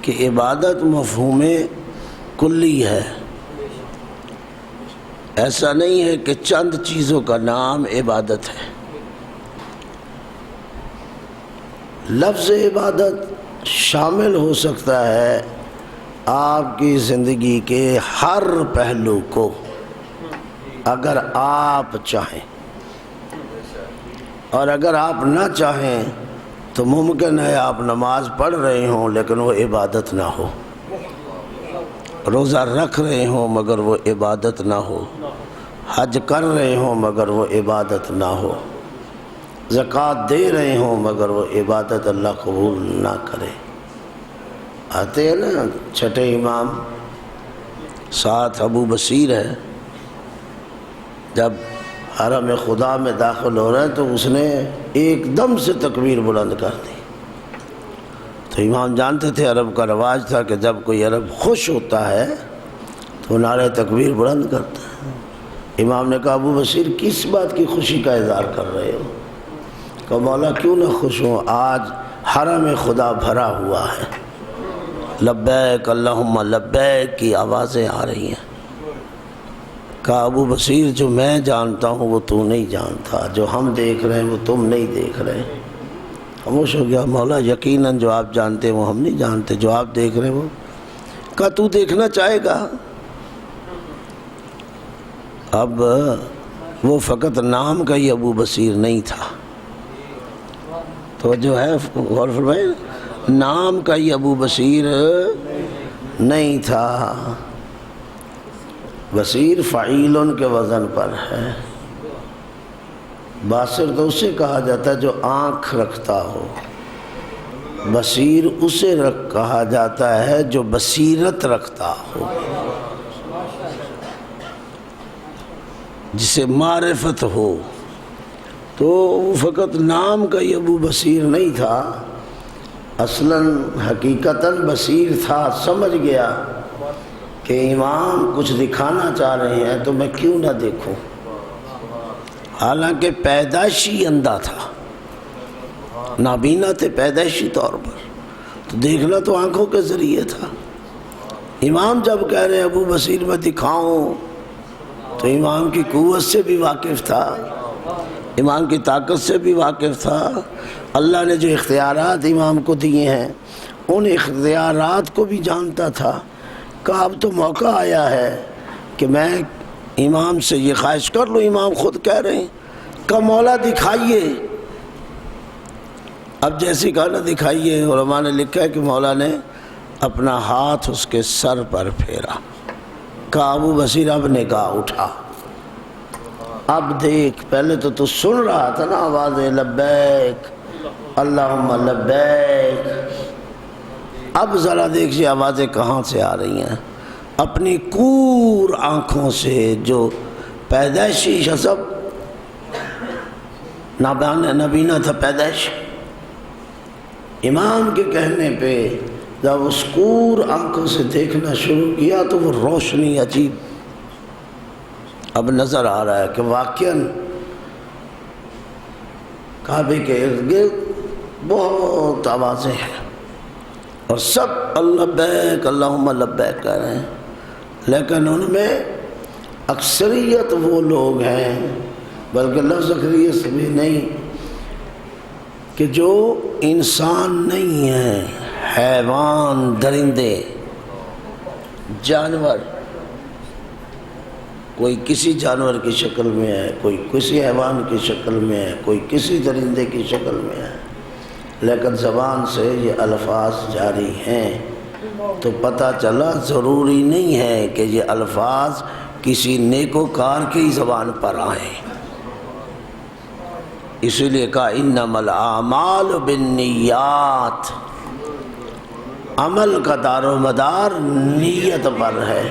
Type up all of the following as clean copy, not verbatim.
کہ عبادت مفہوم کلی ہے، ایسا نہیں ہے کہ چند چیزوں کا نام عبادت ہے۔ لفظ عبادت شامل ہو سکتا ہے آپ کی زندگی کے ہر پہلو کو، اگر آپ چاہیں، اور اگر آپ نہ چاہیں تو ممکن ہے آپ نماز پڑھ رہے ہوں لیکن وہ عبادت نہ ہو، روزہ رکھ رہے ہوں مگر وہ عبادت نہ ہو، حج کر رہے ہوں مگر وہ عبادت نہ ہو، زکوٰۃ دے رہے ہوں مگر وہ عبادت اللہ قبول نہ کرے۔ آتے ہیں نا چھٹے امام، ساتھ ابو بصیر ہے، جب حرم خدا میں داخل ہو رہے ہیں تو اس نے ایک دم سے تکبیر بلند کر دی۔ تو امام جانتے تھے عرب کا رواج تھا کہ جب کوئی عرب خوش ہوتا ہے تو نعرہ تکبیر بلند کرتا ہے۔ امام نے کہا ابو بصیر کس بات کی خوشی کا اظہار کر رہے ہو؟ کہا مولا کیوں نہ خوش ہوں، آج حرم خدا بھرا ہوا ہے، لبیک اللہم لبیک کی آوازیں آ رہی ہیں۔ کہا ابو بصیر جو میں جانتا ہوں وہ تو نہیں جانتا، جو ہم دیکھ رہے ہیں وہ تم نہیں دیکھ رہے۔ خاموش ہو گیا۔ مولا یقیناً جو آپ جانتے ہیں وہ ہم نہیں جانتے، جو آپ دیکھ رہے ہیں وہ۔ کہا تو دیکھنا چاہے گا؟ اب وہ فقط نام کا ہی ابو بصیر نہیں تھا، تو جو ہے غور فرمائے، نام کا ہی ابو بصیر نہیں تھا، بصیر فعیل کے وزن پر ہے۔ باصر تو اسے کہا جاتا ہے جو آنکھ رکھتا ہو، بصیر اسے کہا جاتا ہے جو بصیرت رکھتا ہو، جسے معرفت ہو۔ تو وہ فقط نام کا ہی ابو بصیر نہیں تھا، اصلاً حقیقتاً بصیر تھا، سمجھ گیا کہ امام کچھ دکھانا چاہ رہے ہیں تو میں کیوں نہ دیکھوں، حالانکہ پیدائشی اندھا تھا، نابینا تھے پیدائشی طور پر، تو دیکھنا تو آنکھوں کے ذریعے تھا۔ امام جب کہہ رہے ہیں ابو بصیر میں دکھاؤں تو امام کی قوت سے بھی واقف تھا، امام کی طاقت سے بھی واقف تھا۔ اللہ نے جو اختیارات امام کو دیے ہیں ان اختیارات کو بھی جانتا تھا۔ کہ اب تو موقع آیا ہے کہ میں امام سے یہ خواہش کر لوں، امام خود کہہ رہے ہیں کہ مولا دکھائیے۔ اب جیسی کہا نہ دکھائیے، علماء نے لکھا ہے کہ مولا نے اپنا ہاتھ اس کے سر پر پھیرا، کہا ابو بصیر اب نگاہ اٹھا، اب دیکھ، پہلے تو سن رہا تھا نا آوازیں لبیک اللہم لبیک، اب ذرا دیکھیے آوازیں کہاں سے آ رہی ہیں، اپنی کور آنکھوں سے، جو پیدائشی شسب نابینا تھا پیدائش، امام کے کہنے پہ جب اس کور آنکھوں سے دیکھنا شروع کیا تو وہ روشنی عجیب اب نظر آ رہا ہے کہ واقعاً کعبے کے ارد گرد بہت آوازیں ہیں اور سب لبیک اللہم لبیک کہہ رہے ہیں، لیکن ان میں اکثریت وہ لوگ ہیں، بلکہ لفظ اکثریت بھی نہیں، کہ جو انسان نہیں ہیں، حیوان، درندے، جانور، کوئی کسی جانور کی شکل میں ہے، کوئی کسی حیوان کی شکل میں ہے، کوئی کسی درندے کی شکل میں ہے، لیکن زبان سے یہ الفاظ جاری ہیں، تو پتہ چلا ضروری نہیں ہے کہ یہ الفاظ کسی نیکوکار کی زبان پر آئیں۔ اسی لیے کہا انما الاعمال بالنیات، عمل کا دار و مدار نیت پر ہے،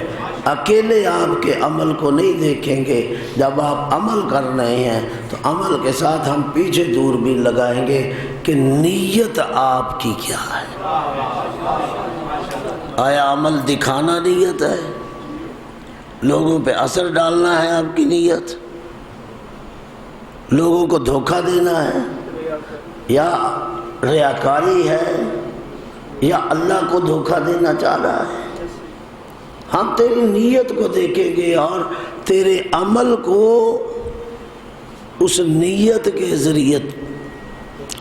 اکیلے آپ کے عمل کو نہیں دیکھیں گے، جب آپ عمل کر رہے ہیں تو عمل کے ساتھ ہم پیچھے دوربین لگائیں گے کہ نیت آپ کی کیا ہے، آیا عمل دکھانا نیت ہے، لوگوں پہ اثر ڈالنا ہے آپ کی نیت، لوگوں کو دھوکہ دینا ہے، یا ریاکاری ہے، یا اللہ کو دھوکہ دینا چاہ رہا ہے؟ ہم تیری نیت کو دیکھیں گے اور تیرے عمل کو اس نیت کے ذریعے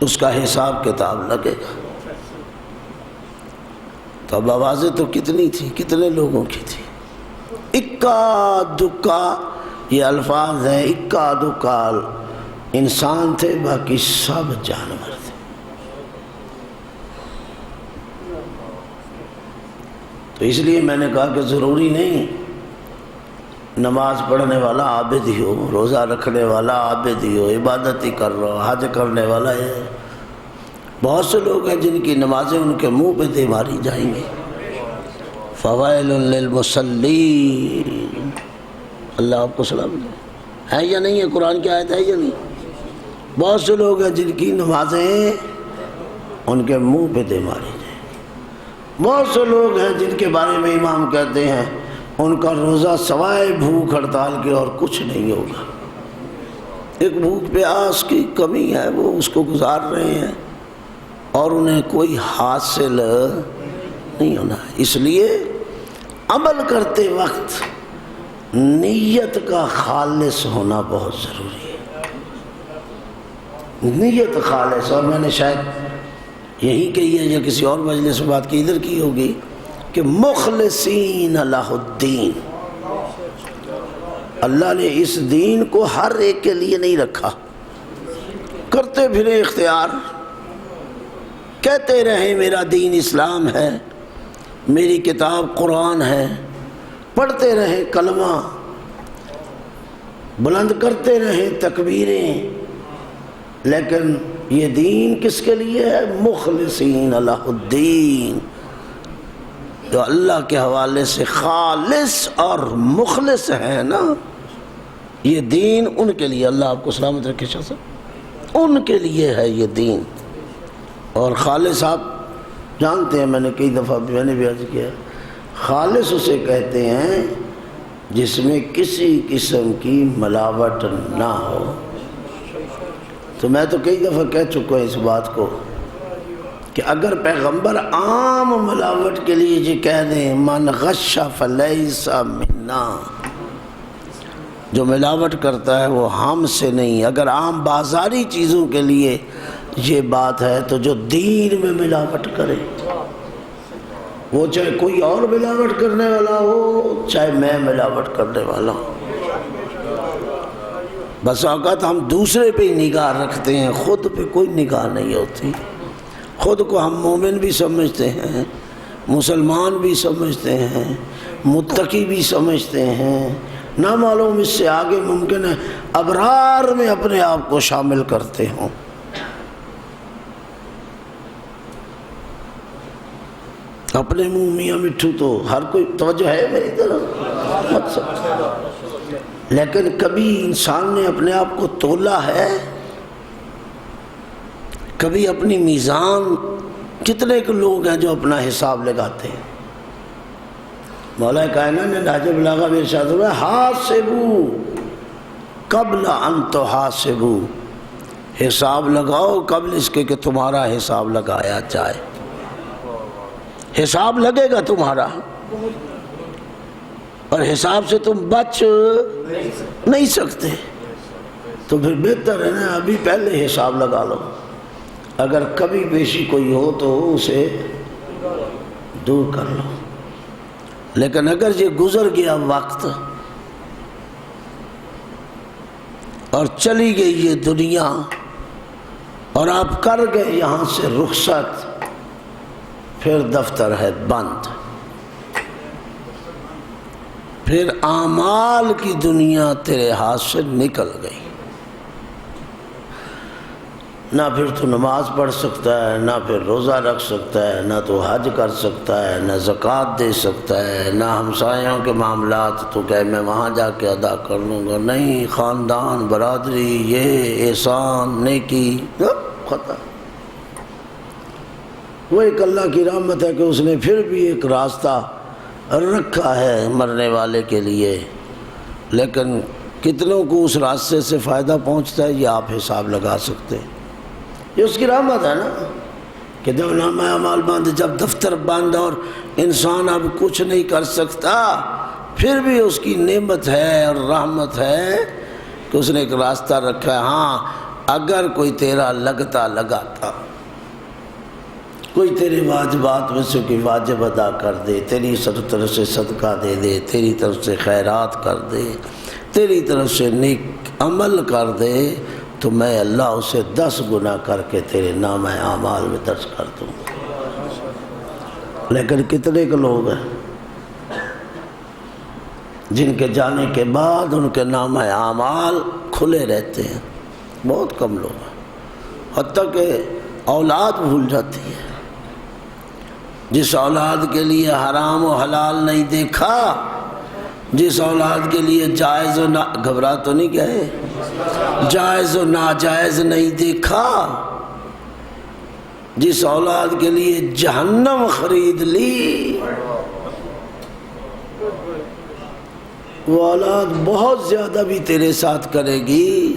اس کا حساب کتاب لگے گا۔ تو اب آوازیں تو کتنی تھی، کتنے لوگوں کی تھی؟ اکا دکا یہ الفاظ ہیں، اکا دکا انسان تھے، باقی سب جانور تھے۔ تو اس لیے میں نے کہا کہ ضروری نہیں نماز پڑھنے والا عابد ہی ہو، روزہ رکھنے والا عابد ہی ہو، عبادت ہی کر رہا ہو، حج کرنے والا ہے۔ بہت سے لوگ ہیں جن کی نمازیں ان کے منہ پہ دے ماری جائیں گی۔ فوائل للمصلین، اللہ آپ کو سلام دے، ہے یا نہیں ہے؟ قرآن کی آیت ہے یا نہیں؟ بہت سے لوگ ہیں جن کی نمازیں ان کے منہ پہ دے ماری جائیں۔ بہت سے لوگ ہیں جن کے بارے میں امام کہتے ہیں ان کا روزہ سوائے بھوک ہڑتال کے اور کچھ نہیں ہوگا۔ ایک بھوک پیاس کی کمی ہے، وہ اس کو گزار رہے ہیں اور انہیں کوئی حاصل نہیں ہونا۔ اس لیے عمل کرتے وقت نیت کا خالص ہونا بہت ضروری ہے۔ نیت خالص، اور میں نے شاید یہی کہی ہے یا کسی اور مجلس میں بات کی، ادھر کی ہوگی کہ مخلصین لہ الدین، اللہ نے اس دین کو ہر ایک کے لیے نہیں رکھا۔ کرتے پھرے اختیار، کہتے رہیں میرا دین اسلام ہے، میری کتاب قرآن ہے، پڑھتے رہیں کلمہ، بلند کرتے رہیں تکبیریں، لیکن یہ دین کس کے لیے ہے؟ مخلصین لہ الدین، جو اللہ کے حوالے سے خالص اور مخلص ہیں نا، یہ دین ان کے لیے، اللہ آپ کو سلامت رکھے شاہ صاحب، ان کے لیے ہے یہ دین۔ اور خالص آپ جانتے ہیں، میں نے کئی دفعہ میں نے بھی عرض کیا، خالص اسے کہتے ہیں جس میں کسی قسم کی ملاوٹ نہ ہو۔ تو میں تو کئی دفعہ کہہ چکا ہوں اس بات کو کہ اگر پیغمبر عام ملاوٹ کے لیے یہ کہہ دیں من غش فلیس منا، جو ملاوٹ کرتا ہے وہ ہم سے نہیں، اگر عام بازاری چیزوں کے لیے یہ بات ہے تو جو دین میں ملاوٹ کرے، وہ چاہے کوئی اور ملاوٹ کرنے والا ہو، چاہے میں ملاوٹ کرنے والا ہوں۔ بس اوقات ہم دوسرے پہ ہی نگاہ رکھتے ہیں، خود پہ کوئی نگاہ نہیں ہوتی۔ خود کو ہم مومن بھی سمجھتے ہیں، مسلمان بھی سمجھتے ہیں، متقی بھی سمجھتے ہیں، نہ معلوم اس سے آگے ممکن ہے ابرار میں اپنے آپ کو شامل کرتے ہوں۔ اپنے منہ میاں مٹھو تو ہر کوئی، توجہ ہے میری طرف مت سمجھ، لیکن کبھی انسان نے اپنے آپ کو تولا ہے؟ کبھی اپنی میزان؟ کتنے کے لوگ ہیں جو اپنا حساب لگاتے ہیں؟ مولا کائنات نے نہج بلاغہ میں ارشاد ہوا ہے حاسبو قبل ان تحاسبو، حساب لگاؤ قبل اس کے کہ تمہارا حساب لگایا جائے۔ حساب لگے گا تمہارا اور حساب سے تم بچ نہیں سکتے، تو پھر بہتر ہے نا ابھی پہلے حساب لگا لو، اگر کبھی بیشی کوئی ہو تو اسے دور کر لو۔ لیکن اگر یہ گزر گیا وقت اور چلی گئی یہ دنیا اور آپ کر گئے یہاں سے رخصت، پھر دفتر ہے بند، پھر اعمال کی دنیا تیرے ہاتھ سے نکل گئی۔ نہ پھر تو نماز پڑھ سکتا ہے، نہ پھر روزہ رکھ سکتا ہے، نہ تو حج کر سکتا ہے، نہ زکوٰۃ دے سکتا ہے، نہ ہمسایوں کے معاملات تو کہ میں وہاں جا کے ادا کر لوں گا، نہیں، خاندان، برادری، یہ احسان، نیکی، ختم۔ وہ ایک اللہ کی رحمت ہے کہ اس نے پھر بھی ایک راستہ رکھا ہے مرنے والے کے لیے، لیکن کتنوں کو اس راستے سے فائدہ پہنچتا ہے یہ آپ حساب لگا سکتے ہیں۔ یہ اس کی رحمت ہے نا، کہ جب نامہ اعمال بند، جب دفتر بند اور انسان اب کچھ نہیں کر سکتا، پھر بھی اس کی نعمت ہے اور رحمت ہے کہ اس نے ایک راستہ رکھا ہے۔ ہاں اگر کوئی تیرا لگاتا، کوئی تیرے واجبات میں سے کوئی واجب ادا کر دے، تیری طرف سے صدقہ دے دے، تیری طرف سے خیرات کر دے، تیری طرف سے نیک عمل کر دے، تو میں اللہ اسے 10 گنا کر کے تیرے نامہ اعمال میں درج کر دوں گا۔ لیکن کتنے کے لوگ ہیں جن کے جانے کے بعد ان کے نامہ اعمال کھلے رہتے ہیں؟ بہت کم لوگ ہیں، حتیٰ کہ اولاد بھول جاتی ہے۔ جس اولاد کے لیے حرام و حلال نہیں دیکھا، جس اولاد کے لیے جائز و گھبرا تو نہیں گئے، جائز و ناجائز نہیں دیکھا، جس اولاد کے لیے جہنم خرید لی، وہ اولاد بہت زیادہ بھی تیرے ساتھ کرے گی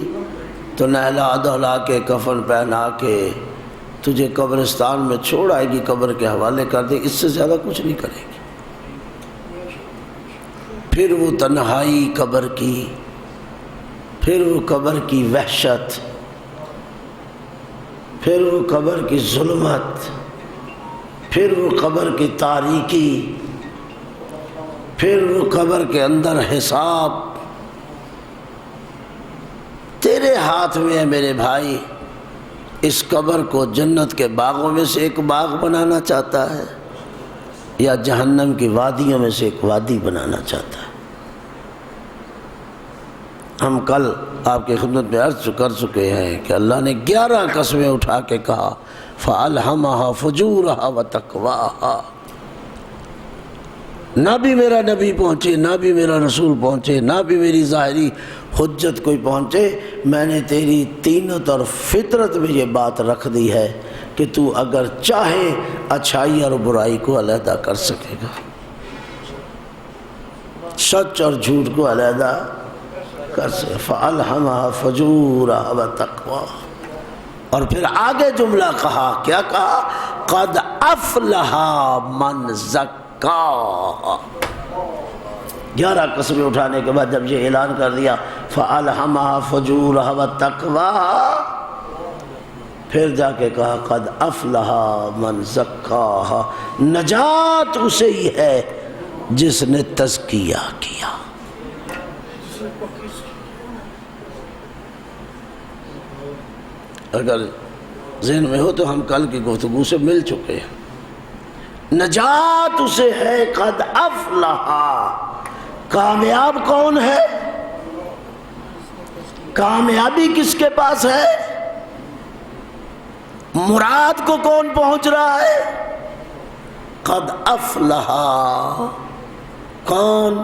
تو نہلا دھلا کے کفن پہنا کے تجھے قبرستان میں چھوڑ آئے گی، قبر کے حوالے کر دے، اس سے زیادہ کچھ نہیں کرے گی۔ پھر وہ تنہائی قبر کی، پھر وہ قبر کی وحشت، پھر وہ قبر کی ظلمت، پھر وہ قبر کی تاریکی، پھر وہ قبر کے اندر حساب۔ تیرے ہاتھ میں ہے میرے بھائی، اس قبر کو جنت کے باغوں میں سے ایک باغ بنانا چاہتا ہے یا جہنم کی وادیوں میں سے ایک وادی بنانا چاہتا ہے؟ ہم کل آپ کی خدمت میں عرض کر چکے ہیں کہ اللہ نے 11 قسمیں اٹھا کے کہا فَأَلْهَمَهَا فُجُورَهَا وَتَقْوَاهَا۔ نہ بھی میرا نبی پہنچے، نہ بھی میرا رسول پہنچے، نہ بھی میری ظاہری حجت کوئی پہنچے، میں نے تیری طینت اور فطرت میں یہ بات رکھ دی ہے کہ تو اگر چاہے اچھائی اور برائی کو علیحدہ کر سکے گا، سچ اور جھوٹ کو علیحدہ کر سکے۔ فَأَلْهَمَهَا فُجُورَهَا وَتَقْوَاهَا۔ اور پھر آگے جملہ کہا، کیا کہا؟ قَدْ أَفْلَحَ مَنْ زَكَّاهَا۔ 11 قسمیں اٹھانے کے بعد جب یہ اعلان کر دیا فَأَلْهَمَهَا فُجُورَهَا وَتَقْوَاهَا، پھر جا کے کہا قَدْ أَفْلَحَ مَنْ زَكَّاهَا، نجات اسے ہی ہے جس نے تزکیہ کیا۔ اگر ذہن میں ہو تو ہم کل کی گفتگو سے مل چکے ہیں۔ نجات اسے ہے قد افلح۔ کامیاب کون ہے؟ کامیابی کس کے پاس ہے؟ مراد کو کون پہنچ رہا ہے؟ قد افلح۔ کون؟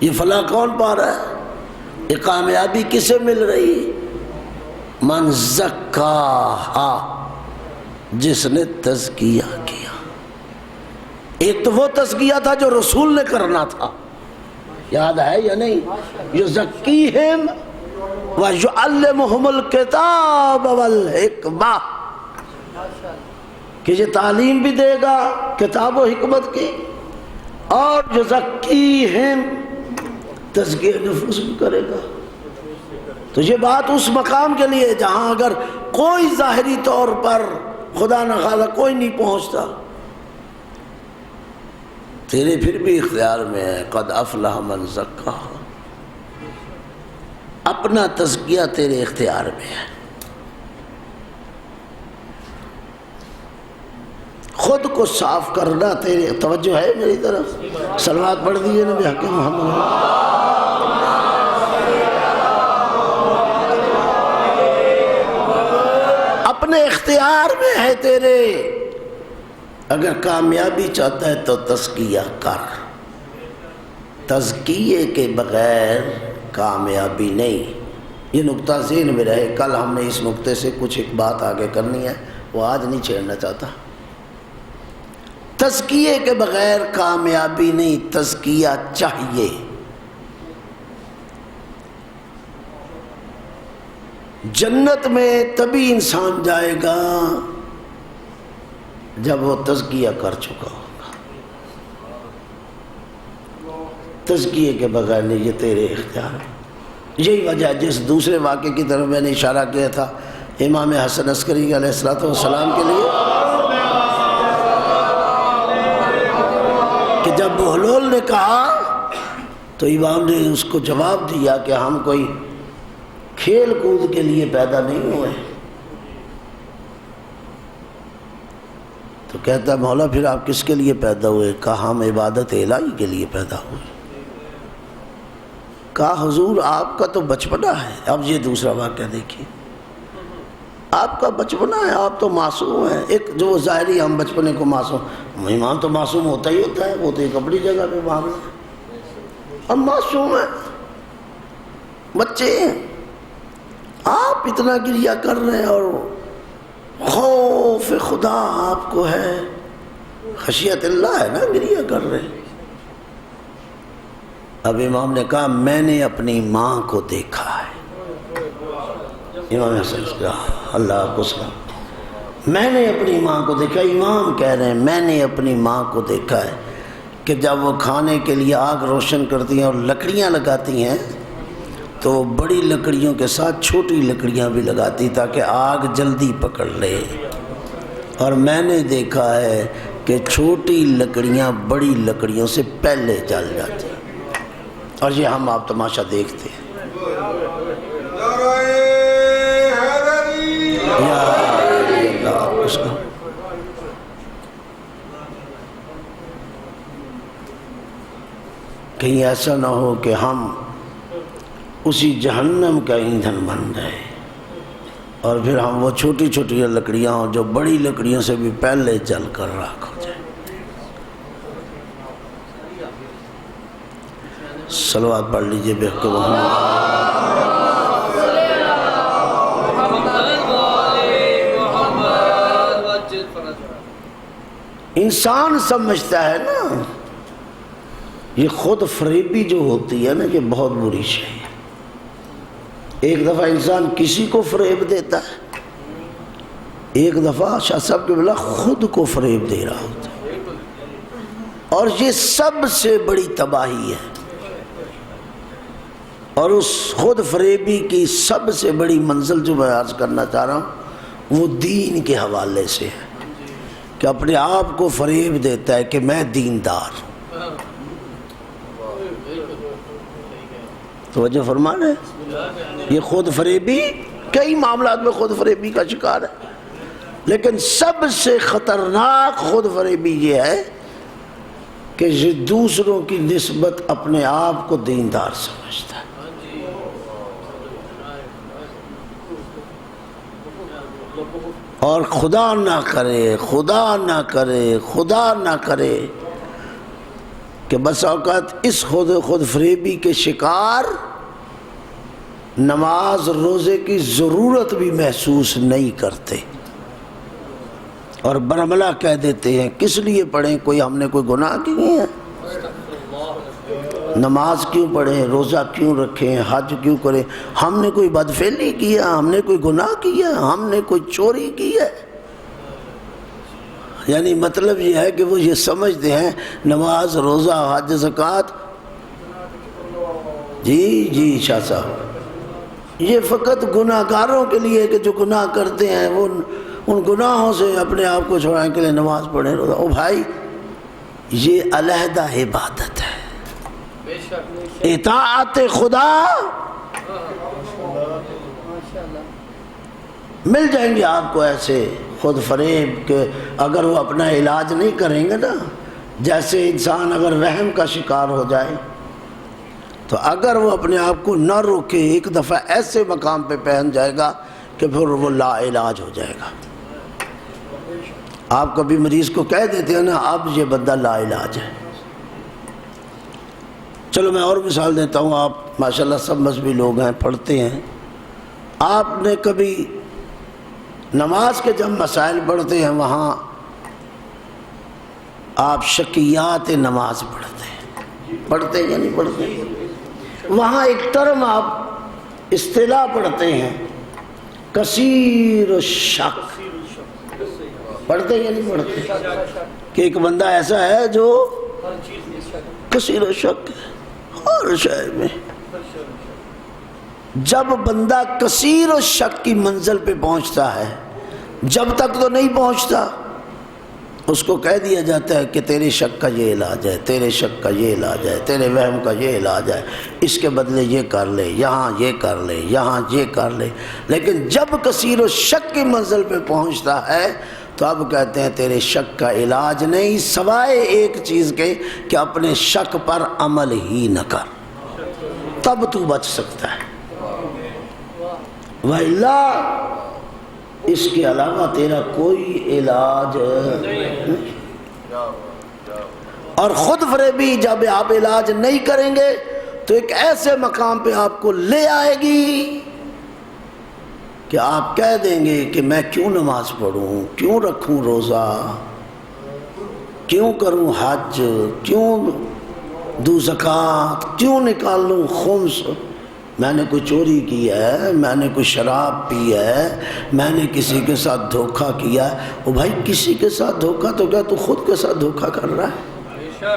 یہ فلاح کون پا رہا ہے؟ یہ کامیابی کسے مل رہی ہے؟ من زکاہا، جس نے تزکیہ کیا۔ ایک تو وہ تزکیہ تھا جو رسول نے کرنا تھا، یاد ہے یا نہیں؟ یزکیہم ویعلمہم الکتاب والحکمہ، کہ یہ تعلیم بھی دے گا کتاب و حکمت کی، اور یزکیہم تزکیہ نفس بھی کرے گا۔ تو یہ بات اس مقام کے لیے جہاں اگر کوئی ظاہری طور پر خدا نخواستہ کوئی نہیں پہنچتا، تیرے پھر بھی اختیار میں ہے۔ قد افلح من زکاہا، اپنا تزکیہ تیرے اختیار میں ہے۔ خود کو صاف کرنا تیرے، توجہ ہے میری طرف؟ صلوات پڑھ دیجئے نبی حق محمد۔ اپنے اختیار میں ہے تیرے، اگر کامیابی چاہتا ہے تو تزکیہ کر۔ تزکیے کے بغیر کامیابی نہیں، یہ نقطہ ذہن میں رہے۔ کل ہم نے اس نقطے سے کچھ ایک بات آگے کرنی ہے، وہ آج نہیں چھیڑنا چاہتا۔ تزکیے کے بغیر کامیابی نہیں، تزکیہ چاہیے۔ جنت میں تبھی انسان جائے گا جب وہ تزکیہ کر چکا ہوگا۔ تزکیے کے بغیر نہیں، یہ تیرے اختیار ہے۔ یہی وجہ ہے جس دوسرے واقعے کی طرف میں نے اشارہ کیا تھا امام حسن عسکری علیہ السلام کے لیے، کہ جب بہلول نے کہا تو امام نے اس کو جواب دیا کہ ہم کوئی کھیل کود کے لیے پیدا نہیں ہوئے۔ تو کہتا ہے مولا پھر آپ کس کے لیے پیدا ہوئے؟ کہا ہم عبادت الہی کے لیے پیدا ہوئے۔ کہا حضور آپ کا تو بچپنا ہے۔ اب یہ دوسرا واقعہ دیکھیے، آپ کا بچپنا ہے، آپ تو معصوم ہیں۔ ایک جو ظاہری ہم بچپنے کو معصوم، امام تو معصوم ہوتا ہی ہوتا ہے، وہ تو ایک اپنی جگہ پہ معاملہ ہے۔ ہم معصوم ہیں، بچے ہیں، آپ اتنا گریہ کر رہے ہیں اور خوف خدا آپ کو ہے، خشیت اللہ ہے نا، گریہ کر رہے ہیں۔ اب امام نے کہا میں نے اپنی ماں کو دیکھا ہے۔ امام حسن اللہ کو سلام، میں نے اپنی ماں کو دیکھا۔ امام کہہ رہے ہیں میں نے اپنی ماں کو دیکھا ہے کہ جب وہ کھانے کے لیے آگ روشن کرتی ہیں اور لکڑیاں لگاتی ہیں تو بڑی لکڑیوں کے ساتھ چھوٹی لکڑیاں بھی لگاتی تاکہ آگ جلدی پکڑ لے، اور میں نے دیکھا ہے کہ چھوٹی لکڑیاں بڑی لکڑیوں سے پہلے جل جاتی ہیں، اور یہ ہم آپ تماشا دیکھتے ہیں۔ کہیں ایسا نہ ہو کہ ہم اسی جہنم کا ایندھن بن جائے اور پھر ہم وہ چھوٹی چھوٹی لکڑیاں ہوں جو بڑی لکڑیوں سے بھی پہلے جل کر راکھ ہو جائے۔ صلوات پڑھ لیجئے بے حق محمد۔ انسان سمجھتا ہے نا یہ خود فریبی جو ہوتی ہے نا یہ بہت بری شے ہے۔ ایک دفعہ انسان کسی کو فریب دیتا ہے، ایک دفعہ شاہ صاحب کے بلا خود کو فریب دے رہا ہوتا ہے، اور یہ سب سے بڑی تباہی ہے۔ اور اس خود فریبی کی سب سے بڑی منزل جو میں عرض کرنا چاہ رہا ہوں وہ دین کے حوالے سے ہے، کہ اپنے آپ کو فریب دیتا ہے کہ میں دیندار ہوں۔ توجہ فرما رہے ہیں؟ یہ خود فریبی کئی معاملات میں خود فریبی کا شکار ہے، لیکن سب سے خطرناک خود فریبی یہ ہے کہ یہ دوسروں کی نسبت اپنے آپ کو دیندار سمجھتا ہے۔ اور خدا نہ کرے، خدا نہ کرے، خدا نہ کرے کہ بس اوقات اس خود فریبی کے شکار نماز روزے کی ضرورت بھی محسوس نہیں کرتے اور برملا کہہ دیتے ہیں کس لیے پڑھیں، کوئی ہم نے کوئی گناہ کیے ہیں؟ نماز کیوں پڑھیں، روزہ کیوں رکھیں، حج کیوں کریں؟ ہم نے کوئی بدفعلی کیا، ہم نے کوئی گناہ کیا، ہم نے کوئی چوری کی ہے؟ یعنی مطلب یہ ہے کہ وہ یہ سمجھتے ہیں نماز روزہ حج زکوٰۃ، جی شاہ صاحب، یہ فقط گناہ گاروں کے لیے کہ جو گناہ کرتے ہیں وہ ان گناہوں سے اپنے آپ کو چھڑانے کے لیے نماز پڑھیں روزہ۔ او بھائی یہ علیحدہ عبادت ہے، اطاعت خدا مل جائیں گے آپ کو ایسے خود فریب کہ اگر وہ اپنا علاج نہیں کریں گے نا، جیسے انسان اگر وہم کا شکار ہو جائے تو اگر وہ اپنے آپ کو نہ روکے ایک دفعہ ایسے مقام پہ پہنچ جائے گا کہ پھر وہ لا علاج ہو جائے گا۔ آپ کبھی مریض کو کہہ دیتے ہیں نا اب یہ بندہ لا علاج ہے۔ چلو میں اور مثال دیتا ہوں، آپ ماشاءاللہ سب مذہبی لوگ ہیں، پڑھتے ہیں، آپ نے کبھی نماز کے جب مسائل پڑھتے ہیں وہاں آپ شکیات نماز پڑھتے ہیں یا نہیں پڑھتے ہیں؟ وہاں ایک ٹرم آپ اصطلاح پڑھتے ہیں کثیر الشک، پڑھتے یا نہیں پڑھتے کہ ایک بندہ ایسا ہے جو کثیر و شک ہے ہر شے میں. جب بندہ کثیر و شک کی منزل پہ پہنچتا ہے، جب تک تو نہیں پہنچتا، اس کو کہہ دیا جاتا ہے کہ تیرے شک کا یہ علاج ہے، تیرے شک کا یہ علاج ہے، تیرے وہم کا یہ علاج ہے، اس کے بدلے یہ کر لے، یہاں یہ کر لے، یہاں یہ کر لے. لیکن جب کثیر و شک کی منزل پہ پہنچتا ہے تو اب کہتے ہیں تیرے شک کا علاج نہیں سوائے ایک چیز کے کہ اپنے شک پر عمل ہی نہ کر، تب تو بچ سکتا ہے، وَإِلَّا اس کے علاوہ تیرا کوئی علاج نہیں. اور خود فریبی جب آپ علاج نہیں کریں گے تو ایک ایسے مقام پہ آپ کو لے آئے گی کہ آپ کہہ دیں گے کہ میں کیوں نماز پڑھوں، کیوں رکھوں روزہ، کیوں کروں حج، کیوں دوں زکوٰۃ، کیوں نکال لوں خمس. میں نے کوئی چوری کی ہے، میں نے کوئی شراب پی ہے، میں نے کسی کے ساتھ دھوکہ کیا ہے. او بھائی کسی کے ساتھ دھوکہ تو کیا تو خود کے ساتھ دھوکہ کر رہا ہے،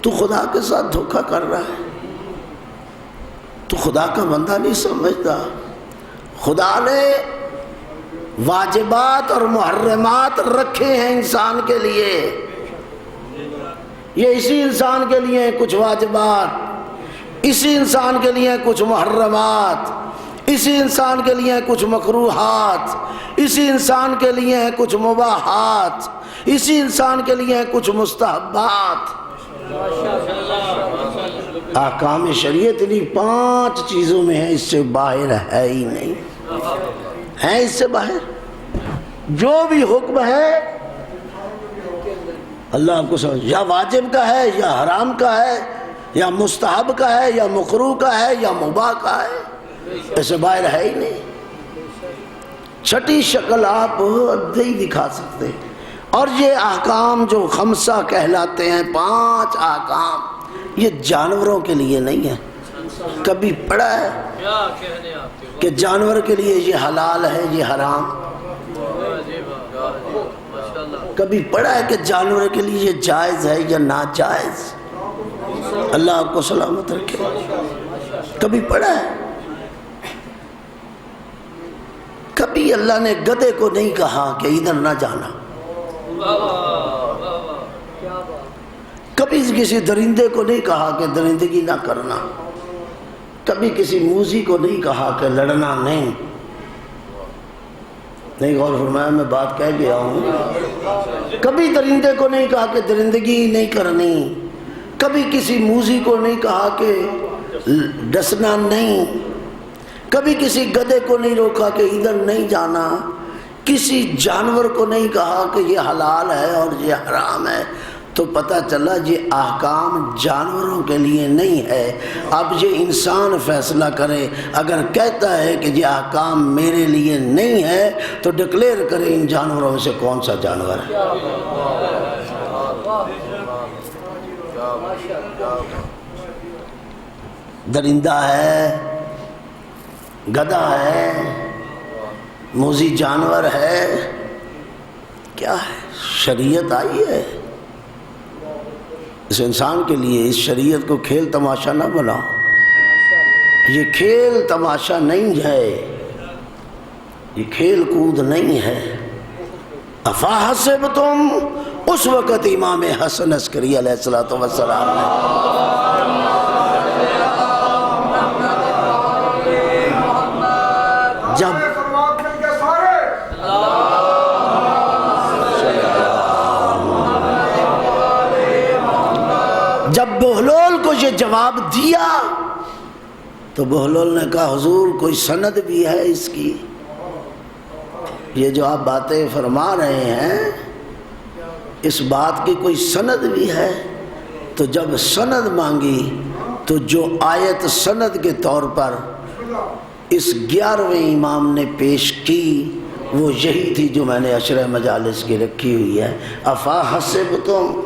تو خدا کے ساتھ دھوکہ کر رہا ہے، تو خدا کا بندہ نہیں سمجھتا. خدا نے واجبات اور محرمات رکھے ہیں انسان کے لیے، یہ اسی انسان کے لیے ہیں کچھ واجبات، اسی انسان کے لیے کچھ محرمات، اسی انسان کے لیے کچھ مکروہات، اسی انسان کے لیے کچھ مباحات، اسی انسان کے لیے کچھ مستحبات. احکام شریعت انہی 5 چیزوں میں ہے، اس سے باہر ہے ہی نہیں ہے. اس سے باہر جو بھی حکم ہے اللہ آپ کو سمجھ یا واجب کا ہے یا حرام کا ہے یا مستحب کا ہے یا مکروہ کا ہے یا مباح کا ہے، ایسے باہر ہے ہی نہیں. چھٹی شکل آپ نہیں دکھا سکتے. اور یہ احکام جو خمسہ کہلاتے ہیں، 5 احکام، یہ جانوروں کے لیے نہیں ہے. کبھی پڑھا ہے کہ جانور کے لیے یہ حلال ہے یہ حرام؟ کبھی پڑھا ہے کہ جانور کے لیے یہ جائز ہے یا ناجائز؟ اللہ آپ کو سلامت رکھے. کبھی پڑھا ہے؟ کبھی اللہ نے گدھے کو نہیں کہا کہ ادھر نہ جانا. کبھی کسی درندے کو نہیں کہا کہ درندگی نہ کرنا. کبھی کسی موذی کو نہیں کہا کہ لڑنا نہیں. نہیں غور فرمایا، میں بات کہہ گیا ہوں. کبھی درندے کو نہیں کہا کہ درندگی نہیں کرنی. کبھی کسی موذی کو نہیں کہا کہ ڈسنا نہیں. کبھی کسی گدھے کو نہیں روکا کہ ادھر نہیں جانا. کسی جانور کو نہیں کہا کہ یہ حلال ہے اور یہ حرام ہے. تو پتہ چلا یہ احکام جانوروں کے لیے نہیں ہے. اب یہ انسان فیصلہ کرے. اگر کہتا ہے کہ یہ احکام میرے لیے نہیں ہے تو ڈکلیئر کرے ان جانوروں میں سے کون سا جانور ہے. درندہ ہے، گدھا ہے، موذی جانور ہے، کیا ہے؟ شریعت آئی ہے. اس انسان کے لیے اس شریعت کو کھیل تماشا نہ بناؤ. یہ کھیل تماشا نہیں ہے، یہ کھیل کود نہیں ہے. افاحسبتم، اس وقت امام حسن عسکری علیہ السلام نے جب بہلول کو یہ جواب دیا تو بہلول نے کہا حضور کوئی سند بھی ہے اس کی؟ یہ جو آپ باتیں فرما رہے ہیں اس بات کی کوئی سند بھی ہے؟ تو جب سند مانگی تو جو آیت سند کے طور پر اس 11ویں امام نے پیش کی وہ یہی تھی جو میں نے عشرہ مجالس کی رکھی ہوئی ہے. افاحسبتم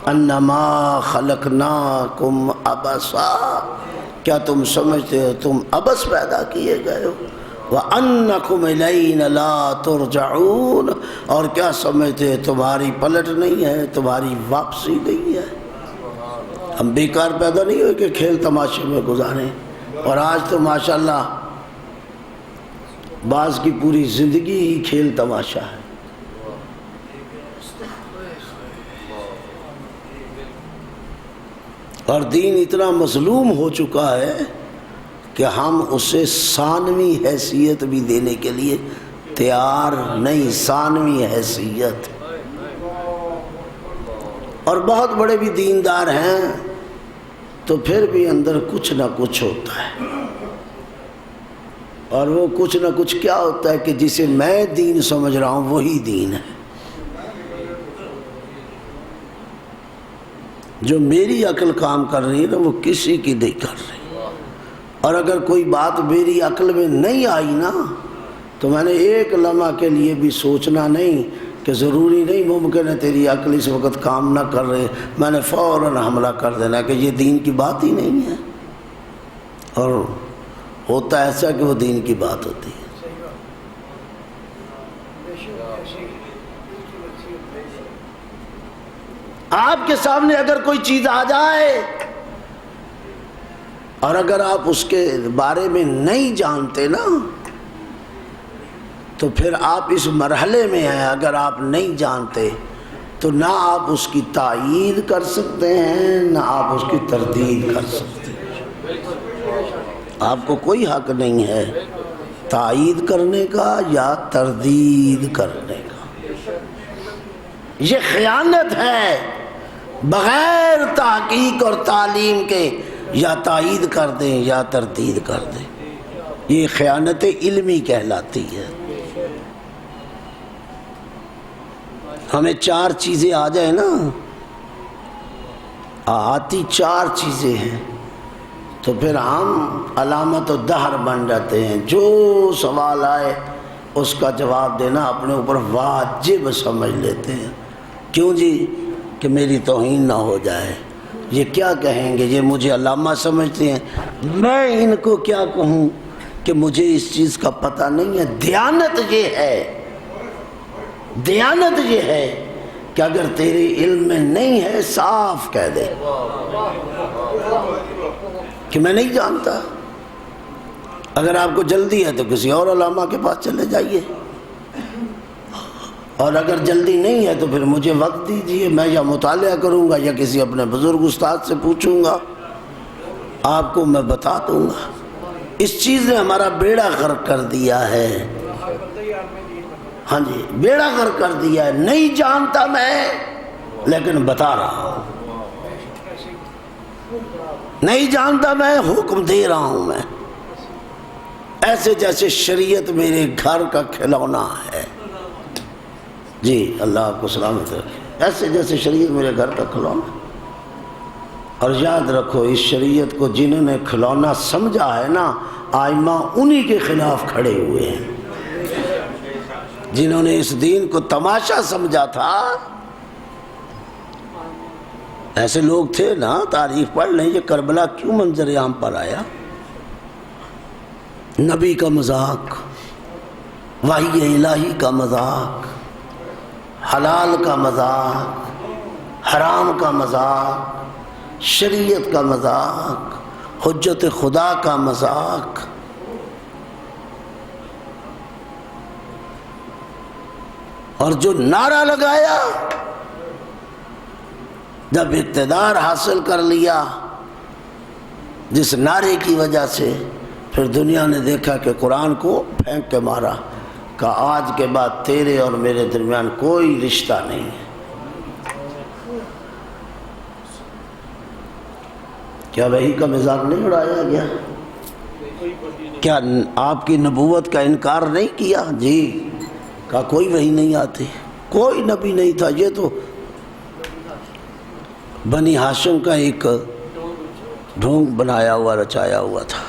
انما خلقناکم عبثا، کیا تم سمجھتے ہو تم عبث پیدا کیے گئے ہو؟ وَأَنَّكُمْ إِلَيْنَا لَا تُرْجَعُونَ، اور کیا سمجھتے تمہاری پلٹ نہیں ہے، تمہاری واپسی نہیں ہے۔ ہم بیکار پیدا نہیں ہوئے کہ کھیل تماشے میں گزاریں، اور آج تو ماشاءاللہ بعض کی پوری زندگی ہی کھیل تماشا ہے۔ اور دین اتنا مظلوم ہو چکا ہے کہ ہم اسے ثانوی حیثیت بھی دینے کے لیے تیار نہیں، ثانوی حیثیت۔ اور بہت بڑے بھی دیندار ہیں تو پھر بھی اندر کچھ نہ کچھ ہوتا ہے، اور وہ کچھ نہ کچھ کیا ہوتا ہے کہ جسے میں دین سمجھ رہا ہوں وہی دین ہے، جو میری عقل کام کر رہی ہے نا وہ کسی کی نہیں کر رہی۔ اور اگر کوئی بات میری عقل میں نہیں آئی نا تو میں نے ایک لمحہ کے لیے بھی سوچنا نہیں کہ ضروری نہیں، ممکن ہے تیری عقل اس وقت کام نہ کر رہے، میں نے فوراً حملہ کر دینا کہ یہ دین کی بات ہی نہیں ہے، اور ہوتا ایسا کہ وہ دین کی بات ہوتی ہے۔ آپ کے سامنے اگر کوئی چیز آ جائے اور اگر آپ اس کے بارے میں نہیں جانتے نا تو پھر آپ اس مرحلے میں ہیں، اگر آپ نہیں جانتے تو نہ آپ اس کی تائید کر سکتے ہیں نہ آپ اس کی تردید کر سکتے ہیں۔ آپ کو کوئی حق نہیں ہے تائید کرنے کا یا تردید کرنے کا، یہ خیانت ہے بغیر تحقیق اور تعلیم کے، یا تائید کر دیں یا تردید کر دیں، یہ خیانت علمی کہلاتی ہے۔ ہمیں چار چیزیں آ جائیں نا، آتی چار چیزیں ہیں تو پھر ہم علامت و دہر بن جاتے ہیں، جو سوال آئے اس کا جواب دینا اپنے اوپر واجب سمجھ لیتے ہیں۔ کیوں جی؟ کہ میری توہین نہ ہو جائے، یہ کیا کہیں گے، یہ مجھے علامہ سمجھتے ہیں، میں ان کو کیا کہوں کہ مجھے اس چیز کا پتہ نہیں ہے۔ دیانت یہ ہے، دیانت یہ ہے کہ اگر تیرے علم میں نہیں ہے صاف کہہ دے کہ میں نہیں جانتا۔ اگر آپ کو جلدی ہے تو کسی اور علامہ کے پاس چلے جائیے، اور اگر جلدی نہیں ہے تو پھر مجھے وقت دیجیے، میں یا مطالعہ کروں گا یا کسی اپنے بزرگ استاد سے پوچھوں گا، آپ کو میں بتا دوں گا۔ اس چیز نے ہمارا بیڑا غرق کر دیا ہے، ہاں جی بیڑا غرق کر دیا ہے۔ نہیں جانتا میں لیکن بتا رہا ہوں، نہیں جانتا میں حکم دے رہا ہوں، میں ایسے جیسے شریعت میرے گھر کا کھلونا ہے۔ جی اللہ آپ کو سلامت رکھے، ایسے جیسے شریعت میرے گھر کا کھلونا۔ اور یاد رکھو اس شریعت کو جنہوں نے کھلونا سمجھا ہے نا، آئمہ انہی کے خلاف کھڑے ہوئے ہیں۔ جنہوں نے اس دین کو تماشا سمجھا تھا، ایسے لوگ تھے نا، تاریخ پڑھ لیں، یہ کربلا کیوں منظر عام پر آیا؟ نبی کا مذاق، وحی الہی کا مذاق، حلال کا مذاق، حرام کا مذاق، شریعت کا مذاق، حجت خدا کا مذاق۔ اور جو نعرہ لگایا، جب اقتدار حاصل کر لیا جس نعرے کی وجہ سے، پھر دنیا نے دیکھا کہ قرآن کو پھینک کے مارا، کہ آج کے بعد تیرے اور میرے درمیان کوئی رشتہ نہیں ہے۔ کیا وحی کا مذاق نہیں اڑایا گیا؟ کیا آپ کی نبوت کا انکار نہیں کیا؟ جی کہا کوئی وحی نہیں آتی، کوئی نبی نہیں تھا، یہ تو بنی ہاشم کا ایک ڈھونگ بنایا ہوا رچایا ہوا تھا،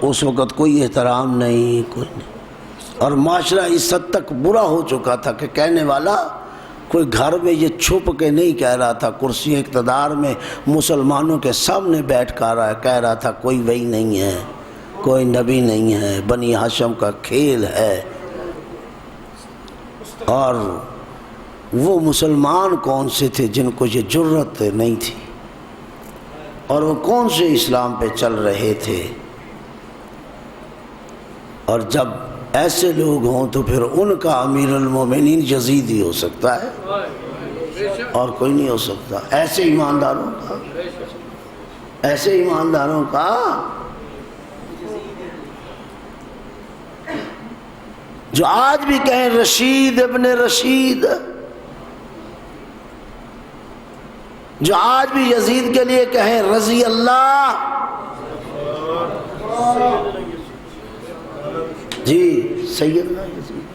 اس وقت کوئی احترام نہیں، کوئی نہیں۔ اور معاشرہ اس حد تک برا ہو چکا تھا کہ کہنے والا کوئی گھر میں یہ چھپ کے نہیں کہہ رہا تھا، کرسی اقتدار میں مسلمانوں کے سامنے بیٹھ کر کہہ رہا تھا کوئی وحی نہیں ہے، کوئی نبی نہیں ہے، بنی ہاشم کا کھیل ہے۔ اور وہ مسلمان کون سے تھے جن کو یہ جرت نہیں تھی، اور وہ کون سے اسلام پہ چل رہے تھے؟ اور جب ایسے لوگ ہوں تو پھر ان کا امیر المومنین یزید ہی ہو سکتا ہے، اور کوئی نہیں ہو سکتا۔ ایسے ایمانداروں کا جو آج بھی کہیں رشید ابن رشید، جو آج بھی یزید کے لیے کہیں رضی اللہ، جی سیدنا یزید۔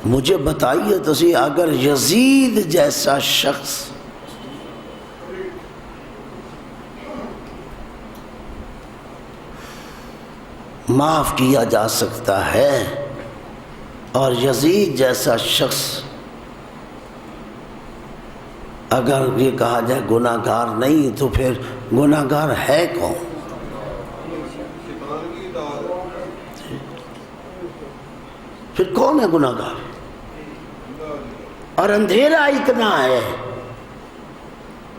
مجھے بتائیے تو سی، اگر یزید جیسا شخص معاف کیا جا سکتا ہے اور یزید جیسا شخص اگر یہ کہا جائے گناہ گار نہیں، تو پھر گناہ گار ہے کون؟ پھر کون ہے گناہ گار؟ اور اندھیرا اتنا ہے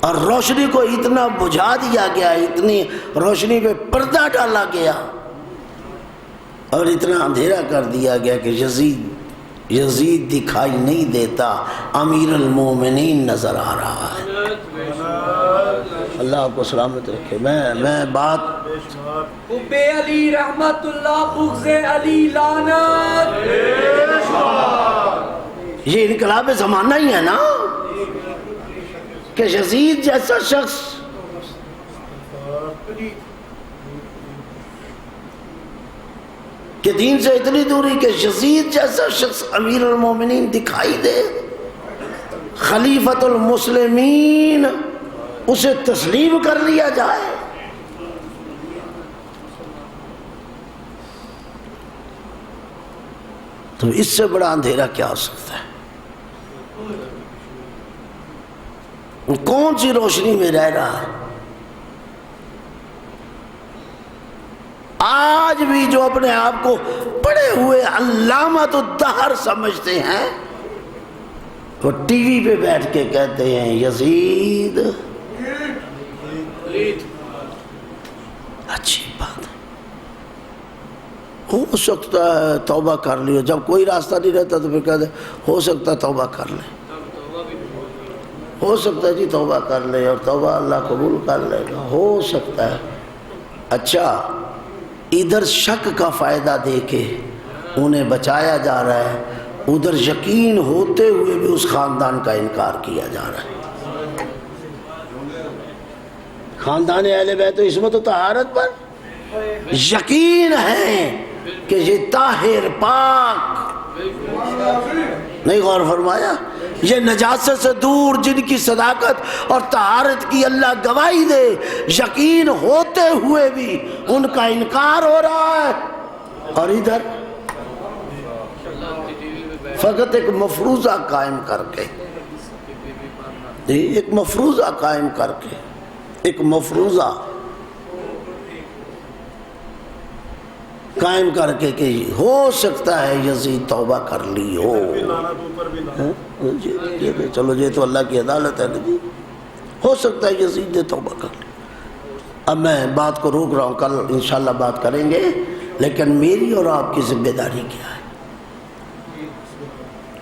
اور روشنی کو اتنا بجھا دیا گیا، اتنی روشنی پہ پردہ ڈالا گیا اور اتنا اندھیرا کر دیا گیا کہ یزید دکھائی نہیں دیتا، امیر المومنین نظر آ رہا ہے۔ اللہ آپ کو سلامت رکھے۔ میں بات حب علی رحمت اللہ، بغض علی لعنت۔ یہ انقلاب زمانہ ہی ہے نا کہ یزید جیسا شخص کہ دین سے اتنی دوری کہ یزید جیسا شخص امیر المومنین دکھائی دے، خلیفۃ المسلمین اسے تسلیم کر لیا جائے۔ تو اس سے بڑا اندھیرا کیا ہو سکتا ہے؟ کون سی روشنی میں رہ رہا ہے؟ آج بھی جو اپنے آپ کو پڑھے ہوئے علامۃ الدہر سمجھتے ہیں، وہ ٹی وی پہ بیٹھ کے کہتے ہیں یزید۔ اچھی بات ہے، ہو سکتا ہے توبہ کر لیو۔ جب کوئی راستہ نہیں رہتا تو پھر کہتے ہو سکتا ہے توبہ کر لیں، ہو سکتا ہے جی توبہ کر لے اور توبہ اللہ قبول کر لے گا، ہو سکتا ہے۔ اچھا، ادھر شک کا فائدہ دے کے انہیں بچایا جا رہا ہے، ادھر یقین ہوتے ہوئے بھی اس خاندان کا انکار کیا جا رہا ہے۔ خاندان اہل بیت و عصمت و طہارت پر یقین ہے کہ یہ طاہر پاک، نہیں غور فرمایا؟ یہ نجاست سے دور، جن کی صداقت اور طہارت کی اللہ گواہی دے، یقین ہوتے ہوئے بھی ان کا انکار ہو رہا ہے، اور ادھر فقط ایک مفروضہ قائم کر کے، ایک مفروضہ قائم کر کے، ایک مفروضہ قائم کر کے کہ ہو سکتا ہے یزید توبہ کر لی ہو۔ چلو یہ تو اللہ کی عدالت ہے نا جی، ہو سکتا ہے یزید نے توبہ کر لی۔ اب میں بات کو روک رہا ہوں، کل انشاءاللہ بات کریں گے، لیکن میری اور آپ کی ذمہ داری کیا ہے؟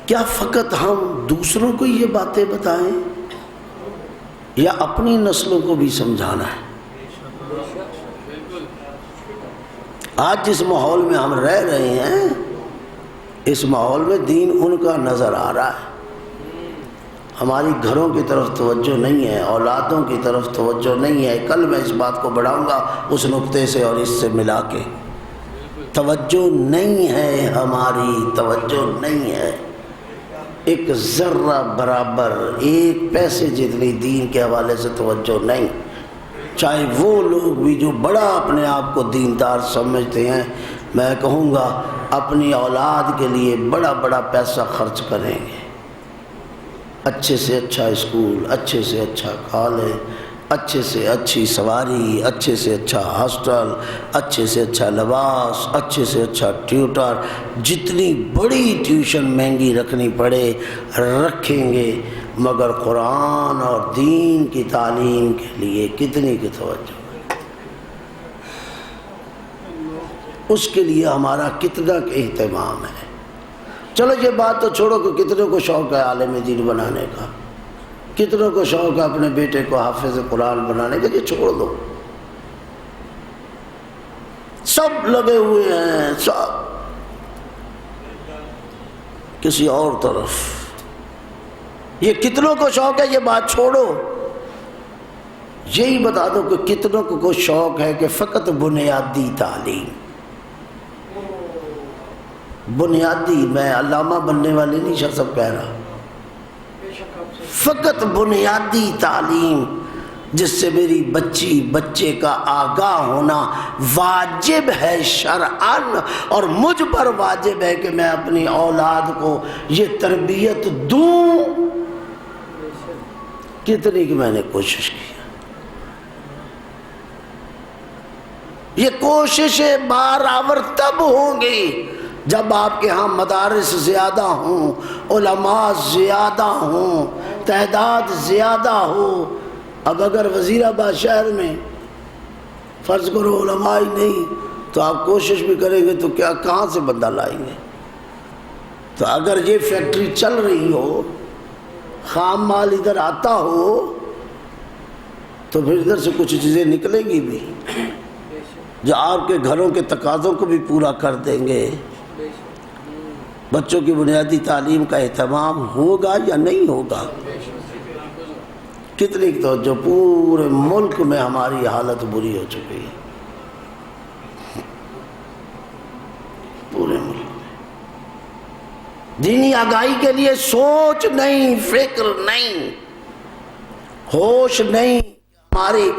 کیا فقط ہم دوسروں کو یہ باتیں بتائیں یا اپنی نسلوں کو بھی سمجھانا ہے؟ آج جس ماحول میں ہم رہ رہے ہیں، اس ماحول میں دین ان کا نظر آ رہا ہے، ہماری گھروں کی طرف توجہ نہیں ہے، اولادوں کی طرف توجہ نہیں ہے۔ کل میں اس بات کو بڑھاؤں گا اس نقطے سے اور اس سے ملا کے، توجہ نہیں ہے، ہماری توجہ نہیں ہے، ایک ذرہ برابر، ایک پیسے جتنی دین کے حوالے سے توجہ نہیں۔ چاہے وہ لوگ بھی جو بڑا اپنے آپ کو دیندار سمجھتے ہیں، میں کہوں گا اپنی اولاد کے لیے بڑا بڑا پیسہ خرچ کریں گے، اچھے سے اچھا اسکول، اچھے سے اچھا کالج، اچھے سے اچھی سواری، اچھے سے اچھا ہاسٹل، اچھے سے اچھا لباس، اچھے سے اچھا ٹیوٹر، جتنی بڑی ٹیوشن مہنگی رکھنی پڑے رکھیں گے، مگر قرآن اور دین کی تعلیم کے لیے کتنی کی توجہ، اس کے لیے ہمارا کتنا اہتمام ہے۔ چلو یہ بات تو چھوڑو کہ کتنے کو شوق ہے عالم دین بنانے کا، کتنوں کو شوق ہے اپنے بیٹے کو حافظ قرآن بنانے کا، یہ چھوڑ دو، سب لگے ہوئے ہیں، سب کسی اور طرف۔ یہ کتنوں کو شوق ہے، یہ بات چھوڑو، یہی بتا دو کہ کتنوں کو شوق ہے کہ فقط بنیادی تعلیم، بنیادی، میں علامہ بننے والے نہیں شاہ صاحب کہہ رہا، فقط بنیادی تعلیم جس سے میری بچے کا آگاہ ہونا واجب ہے شرعاً، اور مجھ پر واجب ہے کہ میں اپنی اولاد کو یہ تربیت دوں۔ کتنی کی میں نے کوشش کی، یہ کوششیں بارآور تب ہوں گی جب آپ کے ہاں مدارس زیادہ ہوں، علماء زیادہ ہوں، تعداد زیادہ ہو۔ اب اگر وزیر آباد شہر میں فرض کرو علماء ہی نہیں تو آپ کوشش بھی کریں گے تو کیا کہاں سے بندہ لائیں گے؟ تو اگر یہ فیکٹری چل رہی ہو، خام مال ادھر آتا ہو، تو پھر ادھر سے کچھ چیزیں نکلیں گی بھی جو آپ کے گھروں کے تقاضوں کو بھی پورا کر دیں گے۔ بچوں کی بنیادی تعلیم کا اہتمام ہوگا یا نہیں ہوگا؟ کتنی توجہ، پورے ملک میں ہماری حالت بری ہو چکی ہے، پورے ملک میں دینی آگاہی کے لیے سوچ نہیں، فکر نہیں، ہوش نہیں، ہماری